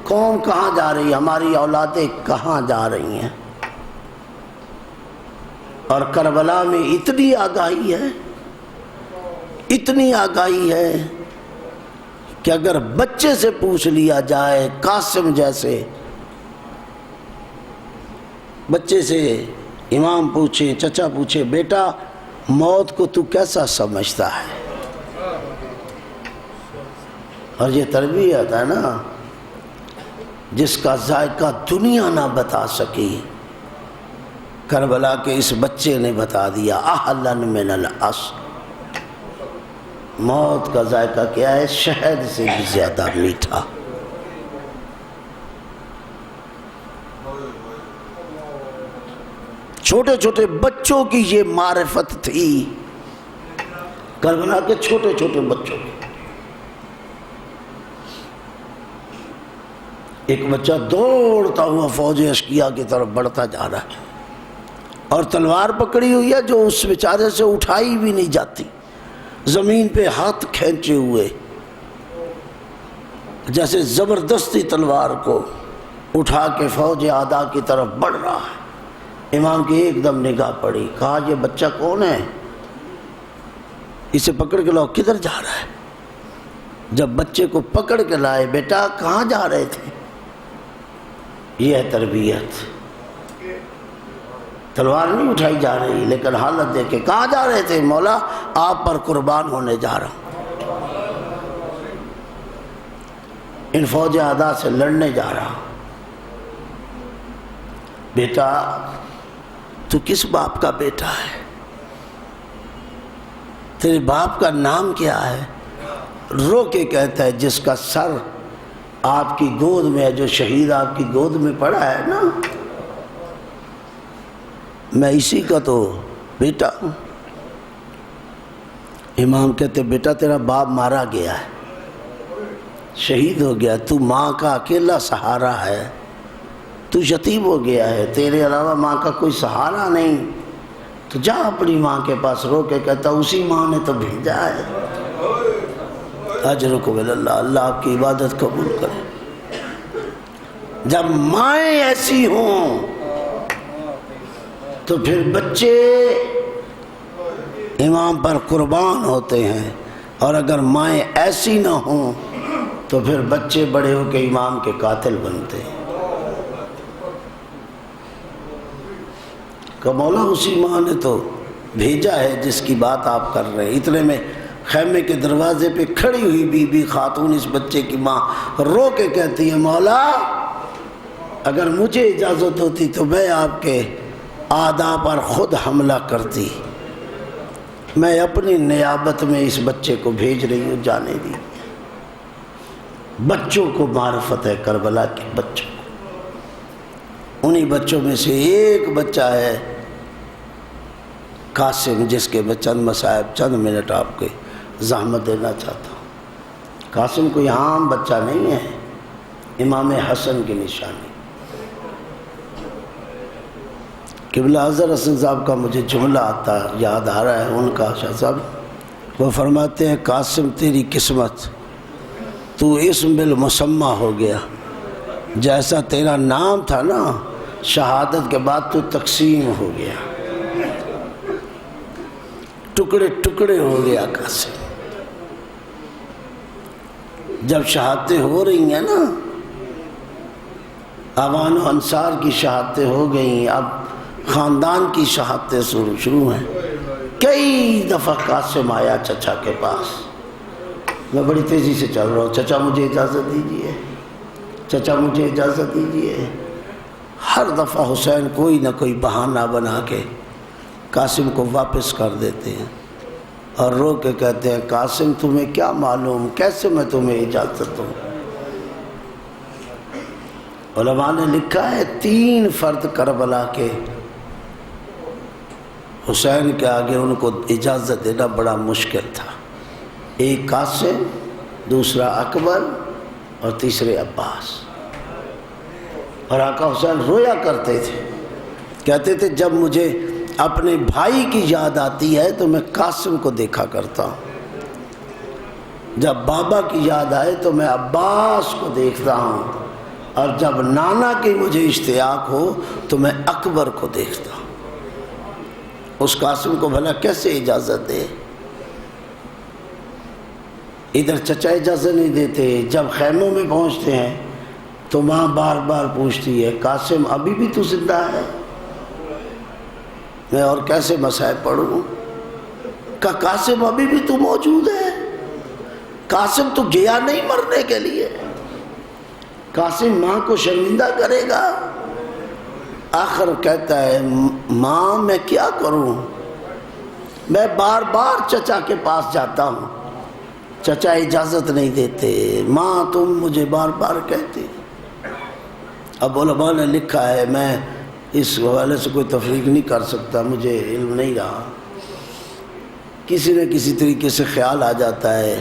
قوم کہاں جا رہی ہے، ہماری اولادیں کہاں جا رہی ہیں۔ اور کربلا میں اتنی آگاہی ہے، اتنی آگاہی ہے کہ اگر بچے سے پوچھ لیا جائے، قاسم جیسے بچے سے امام پوچھے، چچا پوچھے، بیٹا موت کو تو کیسا سمجھتا ہے؟ اور یہ تربیت ہے نا جس کا ذائقہ دنیا نہ بتا سکی، کربلا کے اس بچے نے بتا دیا۔ احلن من العسل، موت کا ذائقہ کیا ہے؟ شہد سے بھی زیادہ میٹھا۔ چھوٹے چھوٹے بچوں کی یہ معرفت تھی، کربلا کے چھوٹے چھوٹے بچوں کی۔ ایک بچہ دوڑتا ہوا فوج اشقیاء کی طرف بڑھتا جا رہا ہے اور تلوار پکڑی ہوئی ہے جو اس بیچارے سے اٹھائی بھی نہیں جاتی، زمین پہ ہاتھ کھینچے ہوئے، جیسے زبردستی تلوار کو اٹھا کے فوج اعداء کی طرف بڑھ رہا ہے۔ امام کی ایک دم نگاہ پڑی، کہا یہ بچہ کون ہے؟ اسے پکڑ کے لاؤ، کدھر جا رہا ہے؟ جب بچے کو پکڑ کے لائے، بیٹا کہاں جا رہے تھے؟ یہ ہے تربیت۔ تلوار نہیں اٹھائی جا رہی لیکن حالت دیکھے، کہاں جا رہے تھے؟ مولا آپ پر قربان ہونے جا رہا ہوں، ان فوج اعداء سے لڑنے جا رہا ہوں۔ بیٹا تو کس باپ کا بیٹا ہے؟ تیرے باپ کا نام کیا ہے؟ رو کے کہتا ہے جس کا سر آپ کی گود میں ہے، جو شہید آپ کی گود میں پڑا ہے نا، میں اسی کا تو بیٹا ہوں۔ امام کہتے بیٹا تیرا باپ مارا گیا ہے، شہید ہو گیا، تو ماں کا اکیلا سہارا ہے، تو یتیم ہو گیا ہے، تیرے علاوہ ماں کا کوئی سہارا نہیں، تو جا اپنی ماں کے پاس۔ رو کے کہتا اسی ماں نے تو بھیجا ہے۔ اجرکم اللہ، اللہ آپ کی عبادت قبول کرے۔ جب مائیں ایسی ہوں تو پھر بچے امام پر قربان ہوتے ہیں، اور اگر مائیں ایسی نہ ہوں تو پھر بچے بڑے ہو کے امام کے قاتل بنتے ہیں۔ کہ مولا اسی ماں نے تو بھیجا ہے جس کی بات آپ کر رہے ہیں۔ اتنے میں خیمے کے دروازے پہ کھڑی ہوئی بی بی خاتون اس بچے کی ماں رو کے کہتی ہے مولا اگر مجھے اجازت ہوتی تو میں آپ کے آداب پر خود حملہ کرتی، میں اپنی نیابت میں اس بچے کو بھیج رہی ہوں، جانے دی۔ بچوں کو معرفت ہے کربلا کے بچوں کو، انہی بچوں میں سے ایک بچہ ہے قاسم، جس کے میں چند مصائب چند منٹ آپ کے زحمت دینا چاہتا ہوں۔ قاسم کوئی عام بچہ نہیں ہے، امام حسن کی نشانی۔ قبلہ اظہر حسن صاحب کا مجھے جملہ آتا یاد آ رہا ہے ان کا، شاہ صاحب وہ فرماتے ہیں قاسم تیری قسمت تو اسم بالمسمى ہو گیا، جیسا تیرا نام تھا نا شہادت کے بعد تو تقسیم ہو گیا، ٹکڑے ٹکڑے ہو گیا قاسم۔ جب شہادتیں ہو رہی ہیں نا، اوان و انصار کی شہادتیں ہو گئیں، اب خاندان کی شہادتیں شروع ہیں۔ کئی دفعہ قاسم آیا چچا کے پاس، میں بڑی تیزی سے چل رہا ہوں، چچا مجھے اجازت دیجیے، چچا مجھے اجازت دیجیے۔ ہر دفعہ حسین کوئی نہ کوئی بہانہ بنا کے قاسم کو واپس کر دیتے ہیں اور رو کے کہتے ہیں قاسم تمہیں کیا معلوم کیسے میں تمہیں اجازت دوں۔ علماء نے لکھا ہے 3 فرد کربلا کے حسین کے آگے ان کو اجازت دینا بڑا مشکل تھا، ایک قاسم، دوسرا اکبر اور تیسرے عباس۔ اور آقا حسین رویا کرتے تھے، کہتے تھے جب مجھے اپنے بھائی کی یاد آتی ہے تو میں قاسم کو دیکھا کرتا ہوں، جب بابا کی یاد آئے تو میں عباس کو دیکھتا ہوں، اور جب نانا کی مجھے اشتیاق ہو تو میں اکبر کو دیکھتا ہوں۔ اس قاسم کو بھلا کیسے اجازت دے؟ ادھر چچا اجازت نہیں دیتے، جب خیموں میں پہنچتے ہیں تو ماں بار بار پوچھتی ہے قاسم ابھی بھی تو زندہ ہے؟ میں اور کیسے مصائب پڑھوں؟ کہ قاسم ابھی بھی تو موجود ہے، قاسم تو گیا نہیں مرنے کے لیے، قاسم ماں کو شرمندہ کرے گا۔ آخر کہتا ہے ماں میں کیا کروں، میں بار بار چچا کے پاس جاتا ہوں، چچا اجازت نہیں دیتے، ماں تم مجھے بار بار کہتی۔ اب علماء نے لکھا ہے، میں اس حوالے سے کوئی تفریق نہیں کر سکتا، مجھے علم نہیں رہا، کسی نہ کسی طریقے سے خیال آ جاتا ہے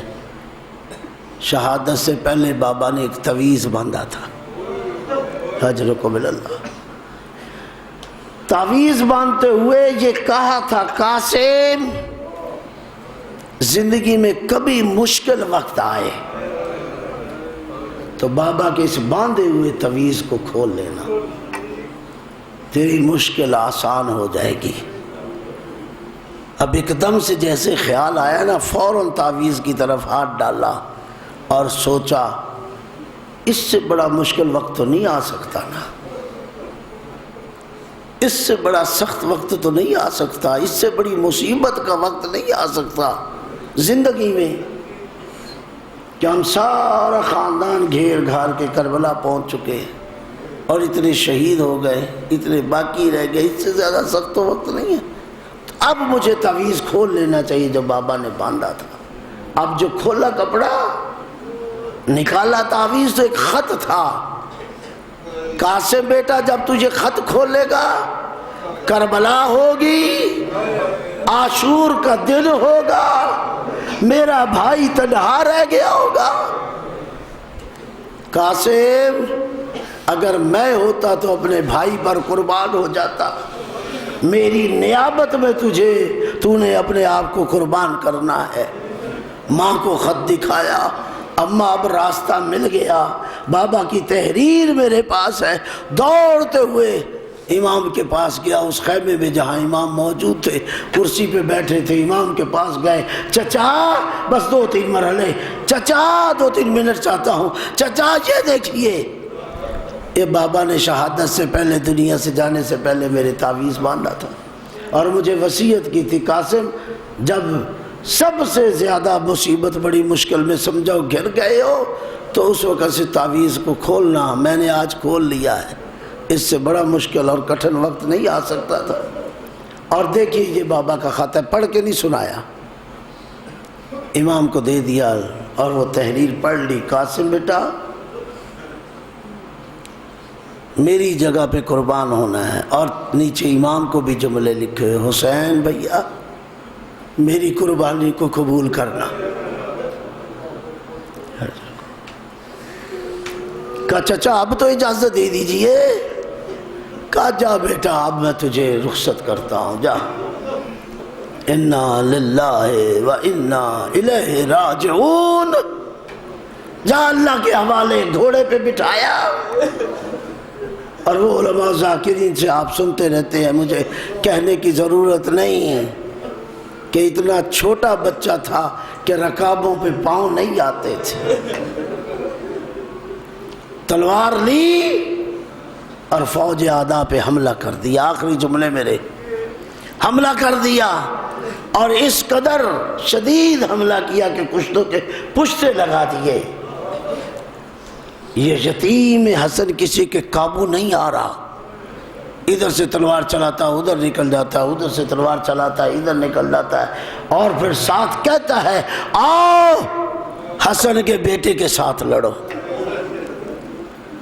شہادت سے پہلے بابا نے ایک تعویذ باندھا تھا، اجرکم اللہ، تعویذ باندھتے ہوئے یہ کہا تھا قاسم زندگی میں کبھی مشکل وقت آئے تو بابا کے اس باندھے ہوئے تعویذ کو کھول لینا، تیری مشکل آسان ہو جائے گی۔ اب ایک دم سے جیسے خیال آیا نا، فوراً تعویذ کی طرف ہاتھ ڈالا اور سوچا اس سے بڑا مشکل وقت تو نہیں آ سکتا نا، اس سے بڑا سخت وقت تو نہیں آ سکتا، اس سے بڑی مصیبت کا وقت نہیں آ سکتا زندگی میں کہ ہم سارا خاندان گھیر گھار کے کربلا پہنچ چکے اور اتنے شہید ہو گئے، اتنے باقی رہ گئے، اس سے زیادہ سخت وقت نہیں ہے۔ اب مجھے تعویذ کھول لینا چاہیے جو بابا نے باندھا تھا۔ اب جو کھولا کپڑا نکالا تعویذ تو ایک خط تھا، قاسم بیٹا جب تجھے خط کھولے گا کربلا ہوگی، عاشور کا دن ہوگا، میرا بھائی تنہا رہ گیا ہوگا۔ قاسم اگر میں ہوتا تو اپنے بھائی پر قربان ہو جاتا، میری نیابت میں تو نے اپنے آپ کو قربان کرنا ہے۔ ماں کو خط دکھایا، اماں اب راستہ مل گیا، بابا کی تحریر میرے پاس ہے، دوڑتے ہوئے امام کے پاس گیا، اس خیمے میں جہاں امام موجود تھے، کرسی پہ بیٹھے تھے، امام کے پاس گئے، چچا بس 2-3 مرحلے، چچا 2-3 منٹ چاہتا ہوں، چچا یہ دیکھیے، یہ بابا نے شہادت سے پہلے، دنیا سے جانے سے پہلے میرے تعویذ باندھا تھا اور مجھے وصیت کی تھی، قاسم جب سب سے زیادہ مصیبت بڑی مشکل میں سمجھو گھر گئے ہو تو اس وقت سے تعویذ کو کھولنا، میں نے آج کھول لیا ہے، اس سے بڑا مشکل اور کٹھن وقت نہیں آ سکتا تھا۔ اور دیکھیے یہ بابا کا خط ہے، پڑھ کے نہیں سنایا، امام کو دے دیا اور وہ تحریر پڑھ لی، قاسم بیٹا میری جگہ پہ قربان ہونا ہے، اور نیچے امام کو بھی جملے لکھے، حسین بھیا میری قربانی کو قبول کرنا۔ کہا چچا اب تو اجازت دے دیجئے، کہا جا بیٹا اب میں تجھے رخصت کرتا ہوں، جا، انا للہ و انا الیہ راجعون، جا اللہ کے حوالے، گھوڑے پہ بٹھایا۔ اور وہ علماء ذاکرین سے آپ سنتے رہتے ہیں، مجھے کہنے کی ضرورت نہیں کہ اتنا چھوٹا بچہ تھا کہ رکابوں پہ پاؤں نہیں آتے تھے، تلوار لی اور فوج اعداء پہ حملہ کر دیا، آخری جملے میرے، حملہ کر دیا، اور اس قدر شدید حملہ کیا کہ کشتوں کے پشتے لگا دیے۔ یہ یتیم حسن کسی کے قابو نہیں آ رہا، ادھر سے تلوار چلاتا ادھر نکل جاتا، ادھر سے تلوار چلاتا ادھر نکل جاتا ہے، اور پھر ساتھ کہتا ہے آؤ حسن کے بیٹے کے ساتھ لڑو،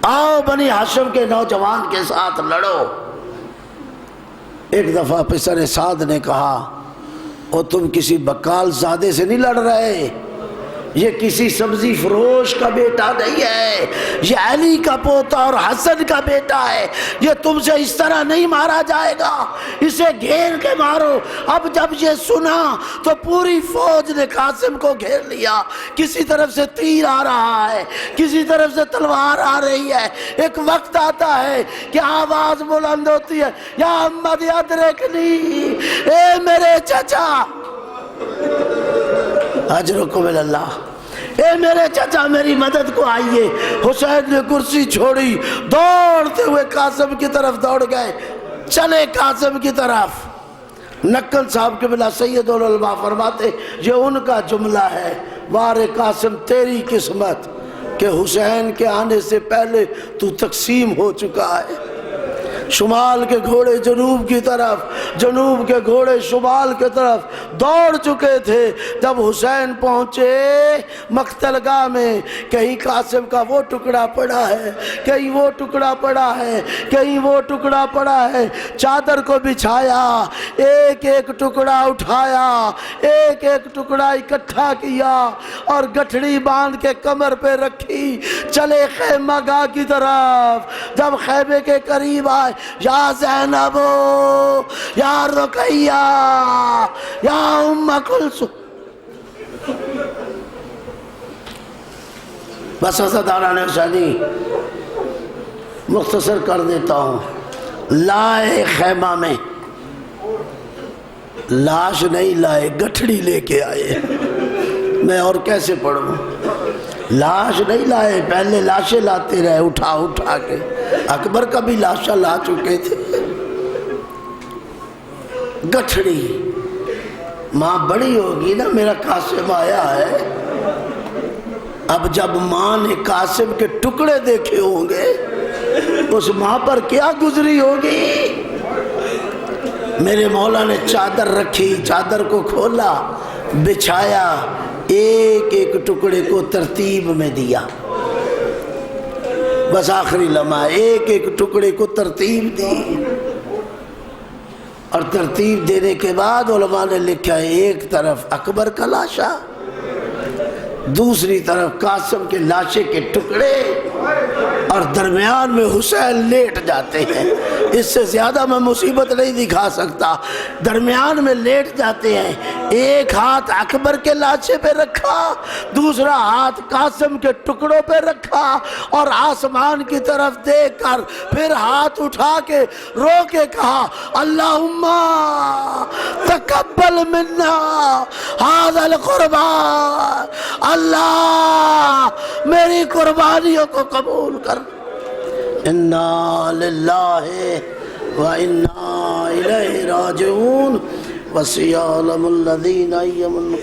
آؤ بنی ہاشم کے نوجوان کے ساتھ لڑو۔ ایک دفعہ پسر سعد نے کہا او تم کسی بکال زادے سے نہیں لڑ رہے، یہ کسی سبزی فروش کا بیٹا نہیں ہے، یہ علی کا پوتا اور حسن کا بیٹا ہے، یہ تم سے اس طرح نہیں مارا جائے گا، اسے گھیر کے مارو۔ اب جب یہ سنا تو پوری فوج نے قاسم کو گھیر لیا، کسی طرف سے تیر آ رہا ہے، کسی طرف سے تلوار آ رہی ہے، ایک وقت آتا ہے کہ آواز بلند ہوتی ہے، یا احمد ادرکنی، اے میرے چچا، اجرکم اللہ، اے میرے چچا میری مدد کو آئیے۔ حسین نے کرسی چھوڑی، دوڑتے ہوئے قاسم کی طرف دوڑ گئے، چلے قاسم کی طرف۔ نقل صاحب کے بلا سید العلماء فرماتے یہ ان کا جملہ ہے، وار قاسم تیری قسمت کہ حسین کے آنے سے پہلے تو تقسیم ہو چکا ہے، شمال کے گھوڑے جنوب کی طرف، جنوب کے گھوڑے شمال کی طرف دوڑ چکے تھے۔ جب حسین پہنچے مقتل گاہ میں، کہیں قاسم کا وہ ٹکڑا پڑا ہے، کہیں وہ ٹکڑا پڑا ہے، کہیں وہ ٹکڑا پڑا ہے، چادر کو بچھایا، ایک ایک ٹکڑا اٹھایا، ایک ایک ٹکڑا اکٹھا کیا اور گٹھڑی باندھ کے کمر پہ رکھی، چلے خیمہ گاہ کی طرف۔ جب خیمے کے قریب آئے، یا زینب یا رقیہ یا ام کلثوم، بس حسداران حسینی مختصر کر دیتا ہوں، لائے خیمہ میں، لاش نہیں لائے، گٹھڑی لے کے آئے، میں اور کیسے پڑھوں، لاش نہیں لائے، پہلے لاشیں لاتے رہے اٹھا اٹھا کے، اکبر کا بھی لاشیں لا چکے تھے، گٹھڑی، ماں بڑی ہوگی نا، میرا قاسم آیا ہے، اب جب ماں نے قاسم کے ٹکڑے دیکھے ہوں گے اس ماں پر کیا گزری ہوگی۔ میرے مولا نے چادر رکھی، چادر کو کھولا، بچھایا، ایک ایک ٹکڑے کو ترتیب میں دیا، بس آخری لمحہ ایک ایک ٹکڑے کو ترتیب دی، اور ترتیب دینے کے بعد علماء نے لکھا ہے ایک طرف اکبر کا لاشا، دوسری طرف قاسم کے لاشے کے ٹکڑے اور درمیان میں حسین لیٹ جاتے ہیں. اس سے زیادہ میں مصیبت نہیں دکھا سکتا. درمیان میں لیٹ جاتے ہیں, ایک ہاتھ اکبر کے لاشے پہ رکھا, دوسرا ہاتھ قاسم کے ٹکڑوں پہ رکھا, اور آسمان کی طرف دیکھ کر پھر ہاتھ اٹھا کے رو کے کہا اللہم تقبل منا ھذا القربان, اللہ میری قربانیوں کو قبول کر. انا للہ و انا الیہ راجعون. وسیعلم الذین